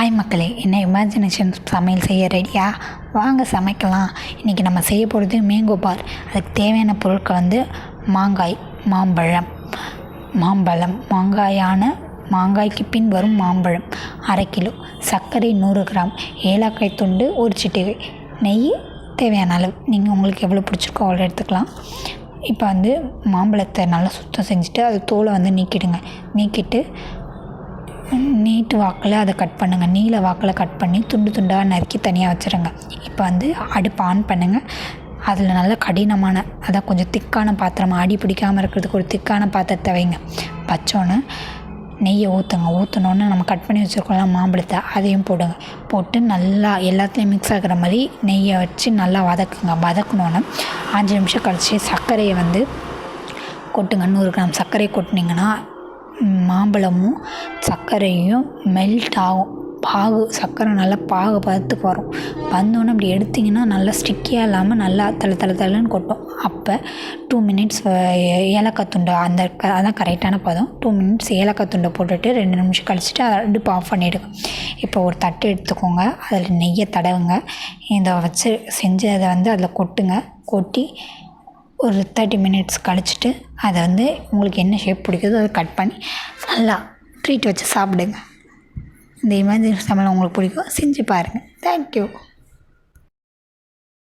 Hi மக்களே, என்ன imagination சமையல் செய்ய ரெடியா? வாங்க சமைக்கலாம். இன்றைக்கி நம்ம செய்ய போகிறது மேங்கோ பார். அதுக்கு தேவையான பொருட்கள் வந்து மாங்காய், மாம்பழம், மாங்காய்க்கு பின் வரும் மாம்பழம் 1/2 கிலோ, சர்க்கரை 100 கிராம், ஏலக்காய் துண்டு 1 சிட்டிகை, நெய் தேவையான அளவு. நீங்கள் உங்களுக்கு எவ்வளோ பிடிச்சிருக்கோ அவ்வளோ எடுத்துக்கலாம். இப்போ வந்து மாம்பழத்தை நல்லா சுத்தம் செஞ்சுட்டு அது தோலை வந்து நீக்கிட்டு நீட்டு வாக்கில் அதை கட் பண்ணுங்கள். நீல வாக்கில் கட் பண்ணி துண்டு துண்டாக நறுக்கி தனியாக வச்சுருங்க. இப்போ வந்து அடுப்பு ஆன் பண்ணுங்கள். அதில் நல்ல கடினமான அதான் கொஞ்சம் திக்கான பாத்திரமாக அடி பிடிக்காமல் இருக்கிறதுக்கு ஒரு திக்கான பாத்திரத்தை வைங்க. வச்சோன்னே நெய்யை ஊற்றினோன்னு நம்ம கட் பண்ணி வச்சுருக்கோம்ல மாம்பழத்தை அதையும் போட்டு நல்லா எல்லாத்துலேயும் மிக்ஸ் ஆகிற மாதிரி நெய்யை வச்சு நல்லா வதக்கணுன்னு 5 நிமிஷம் கழித்து சர்க்கரையை வந்து கொட்டுங்க. 100 கிராம் சர்க்கரை கொட்டினீங்கன்னா மாம்பழமும் சர்க்கரையும் மெல்ட் ஆகும். சர்க்கரை நல்லா பதத்துக்கு வரும். வந்தோன்னே அப்படி எடுத்திங்கன்னா நல்லா ஸ்டிக்கியாக இல்லாமல் நல்லா தள்ளுன்னு கொட்டும். அப்போ 2 மினிட்ஸ் ஏலக்காய் துண்டை அதான் கரெக்டான பதம். 2 மினிட்ஸ் ஏலக்காய் துண்டை போட்டுட்டு 2 நிமிஷம் கழிச்சிட்டு அடுப்பு ஆஃப் பண்ணிவிடுங்க. இப்போ ஒரு தட்டு எடுத்துக்கோங்க. அதில் நெய்யை தடவுங்க. இதை வச்சு செஞ்சு அதை வந்து அதில் கொட்டி ஒரு 30 மினிட்ஸ் கழிச்சிட்டு அதை வந்து உங்களுக்கு என்ன ஷேப் பிடிக்குதோ அதை கட் பண்ணி நல்லா ட்ரீட் வச்சு சாப்பிடுங்க. இந்த இமேஜினேஷன் சமையல் உங்களுக்கு பிடிக்கும், செஞ்சு பாருங்கள். தேங்க்யூ.